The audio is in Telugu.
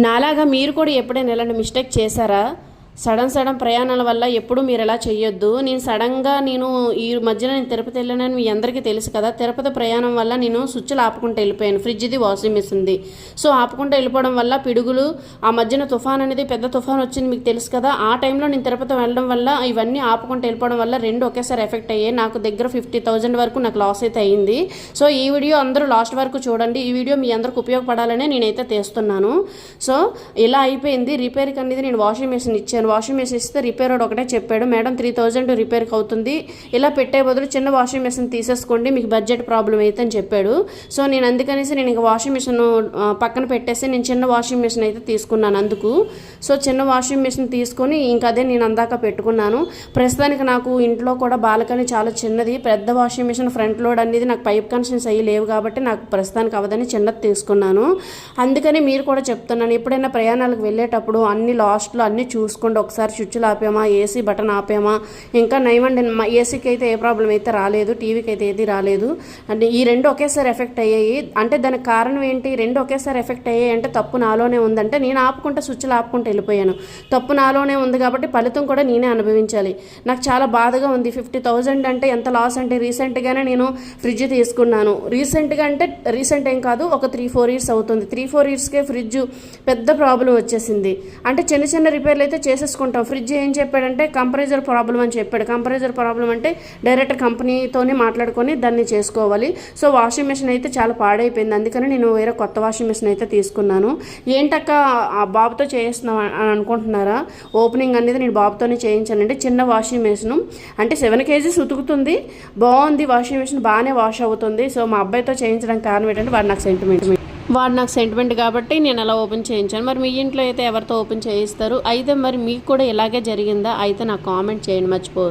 నాలాగా మీరు కూడా ఎప్పుడైనా ఇలాంటి మిస్టేక్ చేశారా? సడన్ ప్రయాణాల వల్ల ఎప్పుడు మీరు ఎలా చేయొద్దు. నేను ఈ మధ్యన తిరుపతి వెళ్ళానని మీ అందరికీ తెలుసు కదా. తిరుపతి ప్రయాణం వల్ల నేను స్విచ్లు ఆపుకుంటూ వెళ్ళిపోయాను. ఫ్రిడ్జ్ది, వాషింగ్ మిషన్ది. సో ఆపుకుంటూ వెళ్ళిపోవడం వల్ల పిడుగులు, ఆ మధ్యన తుఫాన్ అనేది పెద్ద తుఫాన్ వచ్చింది మీకు తెలుసు కదా. ఆ టైంలో నేను తిరుపతి వెళ్ళడం వల్ల ఇవన్నీ ఆపుకుంటూ వెళ్ళిపోవడం వల్ల రెండు ఒకేసారి ఎఫెక్ట్ అయ్యాయి. నాకు దగ్గర 50,000 వరకు నాకు లాస్ అయితే అయింది. సో ఈ వీడియో అందరూ లాస్ట్ వరకు చూడండి. ఈ వీడియో మీ అందరికి ఉపయోగపడాలనే నేనైతే తీస్తున్నాను. సో ఇలా అయిపోయింది. రిపేర్కి అనేది నేను వాషింగ్ మిషన్ ఇచ్చాను. వాషింగ్ మిషన్ ఇస్తే రిపేర్ ఒకటే చెప్పాడు, మేడం 3,000 రిపేర్కి అవుతుంది, ఇలా పెట్టే బదులు చిన్న వాషింగ్ మిషన్ తీసేసుకోండి, మీకు బడ్జెట్ ప్రాబ్లం అయితే అని చెప్పాడు. సో నేను అందుకనేసి నేను ఇంకా వాషింగ్ మిషన్ పక్కన పెట్టేసి నేను చిన్న వాషింగ్ మిషన్ అయితే తీసుకున్నాను అందుకు. సో చిన్న వాషింగ్ మిషన్ తీసుకొని ఇంకా అదే నేను అందాక పెట్టుకున్నాను. ప్రస్తుతానికి నాకు ఇంట్లో కూడా బాల్కనీ చాలా చిన్నది. పెద్ద వాషింగ్ మిషన్ ఫ్రంట్ లోడ్ అనేది నాకు పైప్ కనెక్షన్స్ అయ్యి లేవు కాబట్టి నాకు ప్రస్తుతానికి అవదని చిన్నది తీసుకున్నాను. అందుకని మీరు కూడా చెప్తున్నాను, ఎప్పుడైనా ప్రయాణాలకు వెళ్ళేటప్పుడు అన్ని లాస్ట్లో అన్నీ చూసుకోండి. ఒకసారి స్విచ్లు ఆపామా, ఏసీ బటన్ ఆపామా, ఇంకా నయమండి ఏసీకి అయితే ఏ ప్రాబ్లం అయితే రాలేదు, టీవీకి అయితే ఏది రాలేదు. అంటే ఈ రెండు ఒకేసారి ఎఫెక్ట్ అయ్యాయి. అంటే దానికి కారణం ఏంటి? రెండు ఒకేసారి ఎఫెక్ట్ అయ్యాయి అంటే తప్పు నాలోనే ఉందంటే నేను ఆపుకుంటే స్విచ్లు ఆపుకుంటూ వెళ్ళిపోయాను. తప్పు నాలోనే ఉంది కాబట్టి ఫలితం కూడా నేనే అనుభవించాలి. నాకు చాలా బాధగా ఉంది. 50,000 అంటే ఎంత లాస్ అంటే రీసెంట్గానే నేను ఫ్రిడ్జ్ తీసుకున్నాను. రీసెంట్గా అంటే రీసెంట్ ఏం కాదు, ఒక 3-4 ఇయర్స్ అవుతుంది. 3-4 ఇయర్స్కే ఫ్రిడ్జ్ పెద్ద ప్రాబ్లం వచ్చేసింది. అంటే చిన్న చిన్న రిపేర్లు అయితే చేసేసుకుంటాం. ఫ్రిడ్జ్ ఏం చెప్పాడంటే కంప్రెసర్ ప్రాబ్లం అని చెప్పాడు. కంప్రెసర్ ప్రాబ్లం అంటే డైరెక్ట్ కంపెనీతోనే మాట్లాడుకొని దాన్ని చేసుకోవాలి. సో వాషింగ్ మిషన్ అయితే చాలా పాడైపోయింది. అందుకని నేను వేరే కొత్త వాషింగ్ మిషన్ అయితే తీసుకున్నాను. ఏంటక్క ఆ బాబుతో చేస్తున్నావు అని అనుకుంటున్నారా? ఓపెనింగ్ అనేది నేను బాబుతోనే చేయించానంటే చిన్న వాషింగ్ మిషన్ అంటే 7 kgs ఉతుకుతుంది, బాగుంది వాషింగ్ మిషన్, బాగానే వాష్ అవుతుంది. సో మా అబ్బాయితో చేయించడానికి కారణం ఏంటంటే వాడు నాకు సెంటిమెంట్ కాబట్టి నేను అలా ఓపెన్ చేయించాను. మరి మీ ఇంట్లో అయితే ఎవరితో ఓపెన్ చేయిస్తారు? అయితే మరి మీకు కూడా ఇలాగే జరిగిందా? అయితే నాకు కామెంట్ చేయండి, మర్చిపోవద్దు.